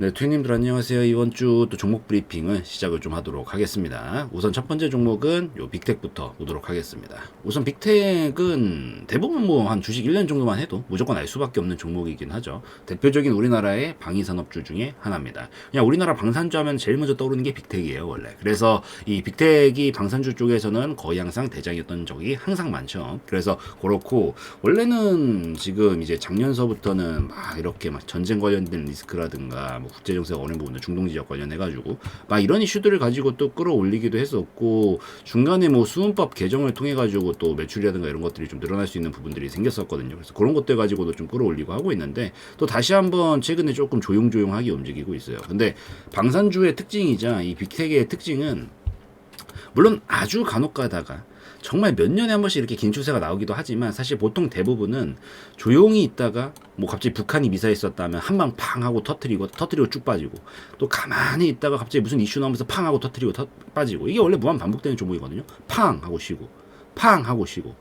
네, 투님들 안녕하세요. 이번 주 또 종목 브리핑을 시작을 좀 하도록 하겠습니다. 우선 첫 번째 종목은 요 빅텍부터 보도록 하겠습니다. 우선 빅텍은 대부분 뭐 한 주식 1년 정도만 해도 무조건 알 수밖에 없는 종목이긴 하죠. 대표적인 우리나라의 방위산업주 중에 하나입니다. 그냥 우리나라 방산주 하면 제일 먼저 떠오르는 게 빅텍이에요, 원래. 그래서 이 빅텍이 방산주 쪽에서는 거의 항상 대장이었던 적이 항상 많죠. 그래서 그렇고 원래는 지금 이제 작년서부터는 막 이렇게 막 전쟁 관련된 리스크라든가 뭐 국제정세가 어려운 부분들 중동 지역 관련해가지고 막 이런 이슈들을 가지고 또 끌어올리기도 했었고 중간에 뭐 수은법 개정을 통해 가지고 또 매출이라든가 이런 것들이 좀 늘어날 수 있는 부분들이 생겼었거든요. 그래서 그런 것들 가지고도 좀 끌어올리고 하고 있는데 또 다시 한번 최근에 조금 조용조용하게 움직이고 있어요. 근데 방산주의 특징이자 이 빅텍의 특징은 물론 아주 간혹 가다가 정말 몇 년에 한 번씩 이렇게 긴 추세가 나오기도 하지만 사실 보통 대부분은 조용히 있다가 뭐 갑자기 북한이 미사일 쐈다면 한 방 팡 하고 터트리고 쭉 빠지고 또 가만히 있다가 갑자기 무슨 이슈 나오면서 팡 하고 터트리고 빠지고 이게 원래 무한 반복되는 종목이거든요. 팡 하고 쉬고 팡 하고 쉬고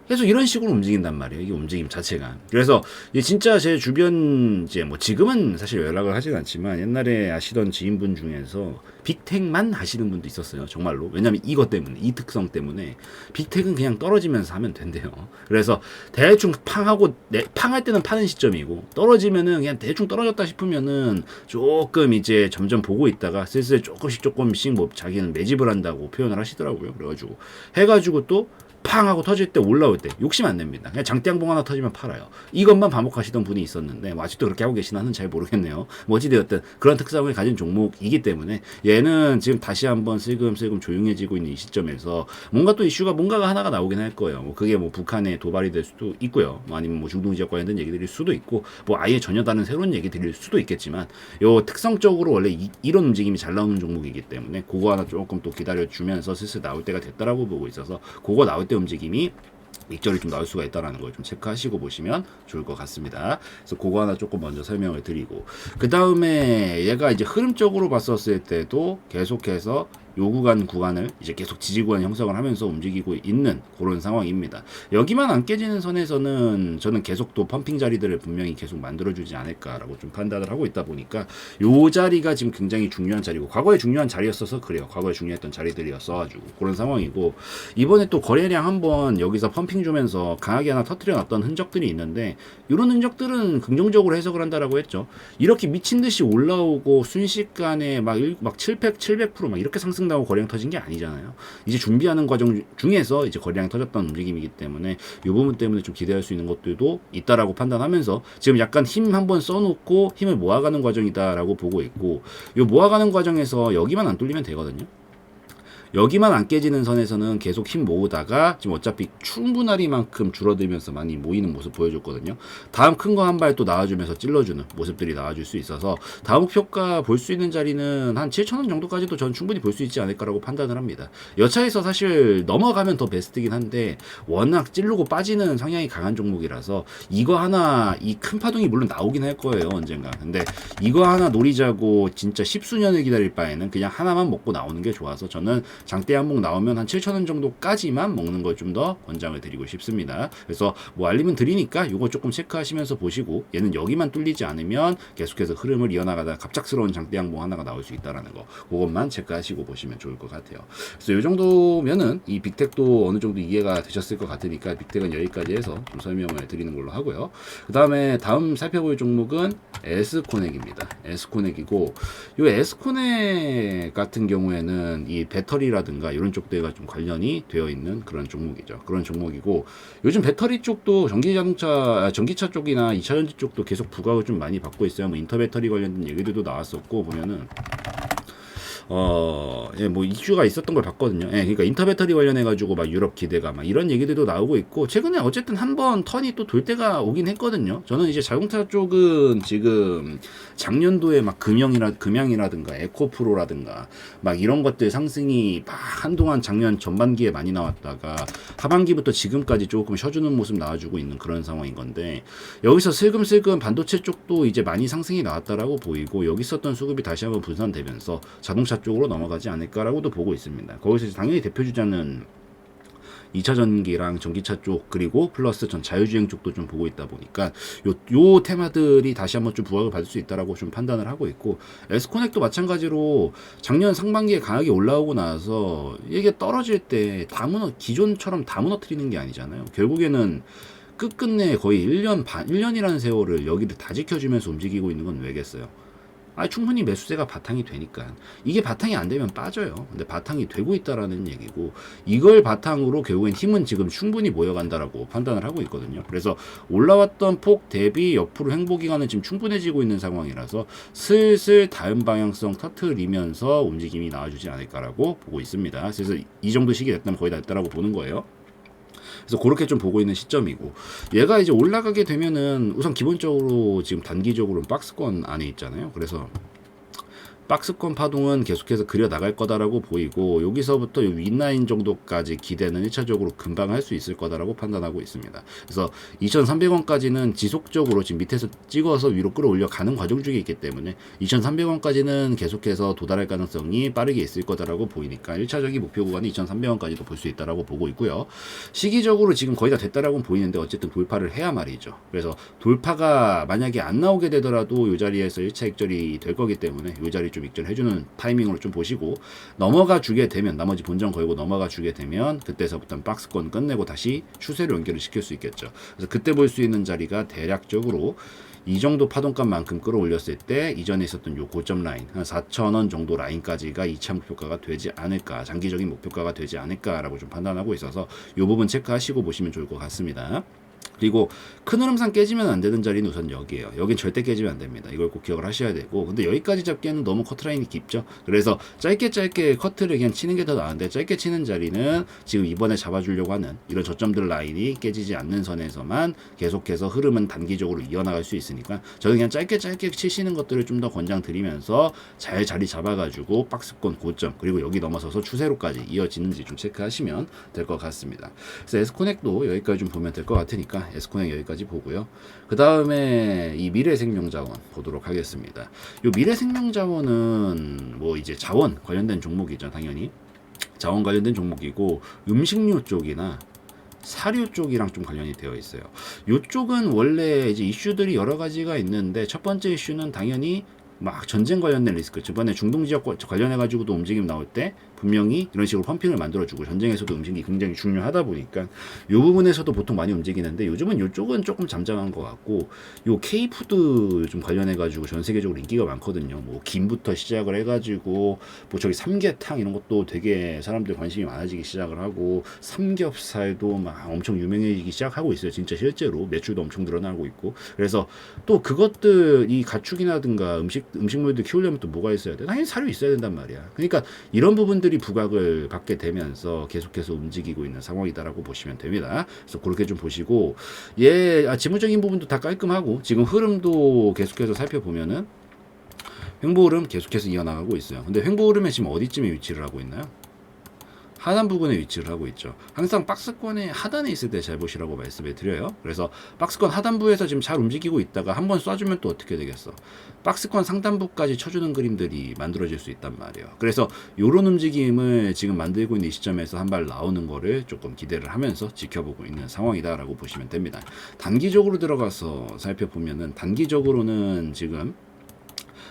계속 이런 식으로 움직인단 말이에요. 이게 움직임 자체가. 그래서 진짜 제 주변 이제 뭐 지금은 사실 연락을 하진 않지만 옛날에 아시던 지인분 중에서 빅텍만 하시는 분도 있었어요. 정말로. 왜냐면 이것 때문에 이 특성 때문에 빅텍은 그냥 떨어지면서 하면 된대요. 그래서 대충 팡하고 팡할 때는 파는 시점이고 떨어지면은 그냥 대충 떨어졌다 싶으면은 조금 이제 점점 보고 있다가 슬슬 조금씩 뭐 자기는 매집을 한다고 표현을 하시더라고요. 그래가지고 해가지고 또 팡 하고 터질 때 올라올 때 욕심 안 냅니다. 그냥 장대양봉 하나 터지면 팔아요. 이것만 반복하시던 분이 있었는데 뭐 아직도 그렇게 하고 계시나는 잘 모르겠네요. 뭐 어찌되었든 그런 특성을 가진 종목이기 때문에 얘는 지금 다시 한번 슬금슬금 조용해지고 있는 이 시점에서 뭔가 또 이슈가 뭔가가 하나가 나오긴 할 거예요. 뭐 그게 뭐 북한의 도발이 될 수도 있고요. 뭐 아니면 뭐 중동 지역 관련된 얘기들일 수도 있고 뭐 아예 전혀 다른 새로운 얘기들일 수도 있겠지만 요 특성적으로 원래 이런 움직임이 잘 나오는 종목이기 때문에 그거 하나 조금 또 기다려주면서 슬슬 나올 때가 됐다라고 보고 있어서 그거 나올 때 움직임이 익절이 좀 나올 수가 있다는 걸 좀 체크하시고 보시면 좋을 것 같습니다. 그래서 그거 하나 조금 먼저 설명을 드리고 그 다음에 얘가 이제 흐름적으로 봤었을 때도 계속해서 요 구간을 이제 계속 지지구간 형성을 하면서 움직이고 있는 그런 상황입니다. 여기만 안 깨지는 선에서는 저는 계속 또 펌핑 자리들을 분명히 계속 만들어주지 않을까라고 좀 판단을 하고 있다 보니까 요 자리가 지금 굉장히 중요한 자리고 과거에 중요한 자리였어서 그래요. 과거에 중요했던 자리들이었어가지고 그런 상황이고 이번에 또 거래량 한번 여기서 펌핑 주면서 강하게 하나 터트려 놨던 흔적들이 있는데 이런 흔적들은 긍정적으로 해석을 한다라고 했죠. 이렇게 미친 듯이 올라오고 순식간에 막 700% 막 이렇게 상승 나고 거래량 터진 게 아니잖아요. 이제 준비하는 과정 중에서 이제 거래량 터졌던 움직임이기 때문에 이 부분 때문에 좀 기대할 수 있는 것들도 있다라고 판단하면서 지금 약간 힘 한번 써놓고 힘을 모아가는 과정이다라고 보고 있고 이 모아가는 과정에서 여기만 안 뚫리면 되거든요. 여기만 안 깨지는 선에서는 계속 힘 모으다가 지금 어차피 충분하리만큼 줄어들면서 많이 모이는 모습 보여줬거든요. 다음 큰 거 한 발 또 나와주면서 찔러주는 모습들이 나와줄 수 있어서 다음 목표가 볼 수 있는 자리는 한 7,000원 정도까지도 전 충분히 볼 수 있지 않을까라고 판단을 합니다. 여차에서 사실 넘어가면 더 베스트긴 한데 워낙 찌르고 빠지는 성향이 강한 종목이라서 이거 하나 이 큰 파동이 물론 나오긴 할 거예요 언젠가. 근데 이거 하나 노리자고 진짜 십수년을 기다릴 바에는 그냥 하나만 먹고 나오는 게 좋아서 저는 장대 한몫 나오면 한 7,000원 정도까지만 먹는 걸 좀 더 권장을 드리고 싶습니다. 그래서 뭐 알림은 드리니까 이거 조금 체크하시면서 보시고 얘는 여기만 뚫리지 않으면 계속해서 흐름을 이어나가다 갑작스러운 장대 항봉 하나가 나올 수 있다라는 거 그것만 체크하시고 보시면 좋을 것 같아요. 그래서 이 정도면은 이 빅텍도 어느 정도 이해가 되셨을 것 같으니까 빅텍은 여기까지 해서 좀 설명을 드리는 걸로 하고요. 그 다음에 다음 살펴볼 종목은 에스코넥입니다. 에스코넥이고 이 에스코넥 같은 경우에는 이 배터리라든가 이런 쪽들과 좀 관련이 되어 있는 그런 종목이죠. 그런 종목이고 요즘 배터리 쪽도 전기차 쪽이나 2차전지 쪽도 계속 부각을 좀 많이 받고 있어요. 뭐 인터 배터리 관련된 얘기들도 나왔었고 보면은 뭐 이슈가 있었던 걸 봤거든요. 그러니까 인터 배터리 관련해가지고 막 유럽 기대가 막 이런 얘기들도 나오고 있고 최근에 어쨌든 한번 턴이 또 돌 때가 오긴 했거든요. 저는 이제 자동차 쪽은 지금 작년도에 막 금양이라든가 에코프로라든가 막 이런 것들 상승이 막 한동안 작년 전반기에 많이 나왔다가 하반기부터 지금까지 조금 쉬어주는 모습 나와주고 있는 그런 상황인 건데 여기서 슬금슬금 반도체 쪽도 이제 많이 상승이 나왔다라고 보이고 여기 있었던 수급이 다시 한번 분산되면서 자동차 쪽으로 넘어가지 않을까라고도 보고 있습니다. 거기서 당연히 대표 주자는 2차 전기랑 전기차 쪽 그리고 플러스 전 자율주행 쪽도 좀 보고 있다 보니까 요 테마들이 다시 한번 좀 부각을 받을 수 있다라고 좀 판단을 하고 있고, 에스코넥도 마찬가지로 작년 상반기에 강하게 올라오고 나서 이게 떨어질 때 기존처럼 다 무너뜨리는 게 아니잖아요. 결국에는 끝끝내 거의 1년 반, 1년이라는 세월을 여기를 다 지켜주면서 움직이고 있는 건 왜겠어요? 충분히 매수세가 바탕이 되니까. 이게 바탕이 안 되면 빠져요. 근데 바탕이 되고 있다라는 얘기고, 이걸 바탕으로 결국엔 힘은 지금 충분히 모여간다라고 판단을 하고 있거든요. 그래서 올라왔던 폭 대비 옆으로 횡보 기간은 지금 충분해지고 있는 상황이라서 슬슬 다음 방향성 터트리면서 움직임이 나와주지 않을까라고 보고 있습니다. 그래서 이 정도 시기 됐다면 거의 다 됐다라고 보는 거예요. 그래서 그렇게 좀 보고 있는 시점이고, 얘가 이제 올라가게 되면은 우선 기본적으로 지금 단기적으로 박스권 안에 있잖아요. 그래서 박스권 파동은 계속해서 그려 나갈 거다라고 보이고, 여기서부터 윗라인 정도까지 기대는 1차적으로 금방 할 수 있을 거다라고 판단하고 있습니다. 그래서 2,300원까지는 지속적으로 지금 밑에서 찍어서 위로 끌어올려 가는 과정 중에 있기 때문에 2,300원까지는 계속해서 도달할 가능성이 빠르게 있을 거다라고 보이니까 1차적인 목표 구간이 2,300원까지도 볼 수 있다라고 보고 있고요. 시기적으로 지금 거의 다 됐다라고 보이는데 어쨌든 돌파를 해야 말이죠. 그래서 돌파가 만약에 안 나오게 되더라도 이 자리에서 1차 익절이 될 거기 때문에 이 자리 좀 익절해주는 타이밍으로 좀 보시고, 넘어가 주게 되면 나머지 본전 걸고 넘어가 주게 되면 그때서부터는 박스권 끝내고 다시 추세로 연결을 시킬 수 있겠죠. 그래서 그때 볼 수 있는 자리가 대략적으로 이 정도 파동값만큼 끌어올렸을 때 이전에 있었던 요 고점 라인 한 4,000원 정도 라인까지가 2차 목표가가 되지 않을까, 장기적인 목표가가 되지 않을까라고 좀 판단하고 있어서 요 부분 체크하시고 보시면 좋을 것 같습니다. 그리고 큰 흐름상 깨지면 안 되는 자리는 우선 여기에요. 여긴 절대 깨지면 안 됩니다. 이걸 꼭 기억을 하셔야 되고, 근데 여기까지 잡기에는 너무 커트라인이 깊죠. 그래서 짧게 커트를 그냥 치는 게 더 나은데, 짧게 치는 자리는 지금 이번에 잡아주려고 하는 이런 저점들 라인이 깨지지 않는 선에서만 계속해서 흐름은 단기적으로 이어나갈 수 있으니까 저는 그냥 짧게 치시는 것들을 좀 더 권장드리면서 잘 자리 잡아가지고 박스권 고점 그리고 여기 넘어서서 추세로까지 이어지는지 좀 체크하시면 될 것 같습니다. 그래서 에스코넥도 여기까지 좀 보면 될 것 같으니까 에스코넥 여기까지 보고요. 그 다음에 이 미래생명자원 보도록 하겠습니다. 이 미래생명자원은 뭐 이제 자원 관련된 종목이죠. 당연히 자원 관련된 종목이고, 음식료 쪽이나 사료 쪽이랑 좀 관련이 되어 있어요. 이쪽은 원래 이제 이슈들이 여러 가지가 있는데, 첫 번째 이슈는 당연히 막 전쟁 관련된 리스크, 저번에 중동 지역 관련해 가지고도 움직임 나올 때 분명히 이런 식으로 펌핑을 만들어주고, 전쟁에서도 움직임이 굉장히 중요하다 보니까 이 부분에서도 보통 많이 움직이는데, 요즘은 이쪽은 조금 잠잠한 것 같고, 요 K푸드 좀 관련해 가지고 전 세계적으로 인기가 많거든요. 뭐 김부터 시작을 해가지고 뭐 저기 삼계탕 이런 것도 되게 사람들 관심이 많아지기 시작을 하고, 삼겹살도 막 엄청 유명해지기 시작하고 있어요. 진짜 실제로 매출도 엄청 늘어나고 있고. 그래서 또 그것들 이 가축이라든가 음식물들 키우려면 또 뭐가 있어야 돼? 당연히 사료 있어야 된단 말이야. 그러니까 이런 부분들이 부각을 받게 되면서 계속해서 움직이고 있는 상황이다라고 보시면 됩니다. 그래서 그렇게 좀 보시고, 지물적인 부분도 다 깔끔하고, 지금 흐름도 계속해서 살펴보면은 횡보 흐름 계속해서 이어나가고 있어요. 근데 횡보 흐름에 지금 어디쯤에 위치를 하고 있나요? 하단 부분에 위치를 하고 있죠. 항상 박스권의 하단에 있을 때 잘 보시라고 말씀을 드려요. 그래서 박스권 하단부에서 지금 잘 움직이고 있다가 한번 쏴주면 또 어떻게 되겠어? 박스권 상단부까지 쳐주는 그림들이 만들어질 수 있단 말이에요. 그래서 이런 움직임을 지금 만들고 있는 이 시점에서 한 발 나오는 거를 조금 기대를 하면서 지켜보고 있는 상황이다라고 보시면 됩니다. 단기적으로 들어가서 살펴보면은, 단기적으로는 지금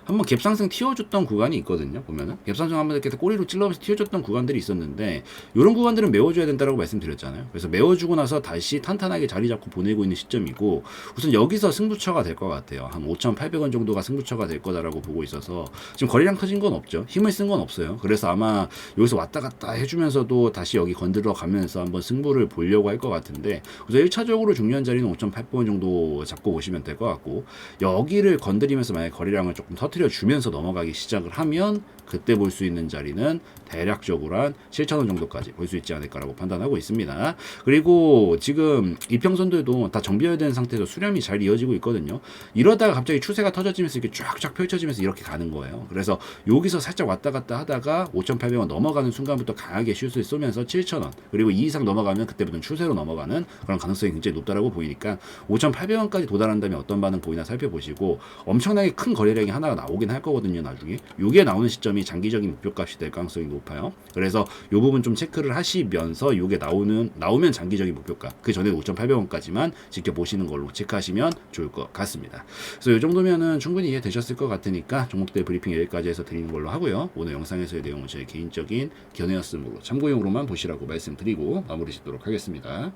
한번 갭상승 튀어줬던 구간이 있거든요. 보면은 갭상승 한번 이렇게 꼬리로 찔러면서 튀어줬던 구간들이 있었는데, 이런 구간들은 메워줘야 된다고 말씀드렸잖아요. 그래서 메워주고 나서 다시 탄탄하게 자리 잡고 보내고 있는 시점이고, 우선 여기서 승부처가 될 것 같아요. 한 5,800원 정도가 승부처가 될 거다라고 보고 있어서, 지금 거래량 터진 건 없죠. 힘을 쓴 건 없어요. 그래서 아마 여기서 왔다 갔다 해주면서도 다시 여기 건드려 가면서 한번 승부를 보려고 할 것 같은데, 그래서 1차적으로 중요한 자리는 5,800원 정도 잡고 보시면 될 것 같고, 여기를 건드리면서 만약 거래량을 조금 터뜨려 주면서 넘어가기 시작을 하면 그때 볼 수 있는 자리는 대략적으로 한 7,000원 정도까지 볼 수 있지 않을까라고 판단하고 있습니다. 그리고 지금 이평선들도 다 정비해야 상태에서 수렴이 잘 이어지고 있거든요. 이러다가 갑자기 추세가 터져지면서 이렇게 쫙쫙 펼쳐지면서 이렇게 가는 거예요. 그래서 여기서 살짝 왔다 갔다 하다가 5,800원 넘어가는 순간부터 강하게 슛을 쏘면서 7,000원, 그리고 이 이상 넘어가면 그때부터는 추세로 넘어가는 그런 가능성이 굉장히 높다라고 보이니까 5,800원까지 도달한다면 어떤 반응 보이나 살펴보시고, 엄청나게 큰 거래량이 하나가 나오긴 할 거거든요. 나중에 요게 나오는 시점이 장기적인 목표값이 될 가능성이 높아요. 그래서 요 부분 좀 체크를 하시면서 요게 나오면 장기적인 목표값, 그 전에 5,800원까지만 지켜보시는 걸로 체크하시면 좋을 것 같습니다. 그래서 요 정도면은 충분히 이해되셨을 것 같으니까 종목들 브리핑 여기까지 해서 드리는 걸로 하고요. 오늘 영상에서의 내용은 제 개인적인 견해였으므로 참고용으로만 보시라고 말씀드리고 마무리 짓도록 하겠습니다.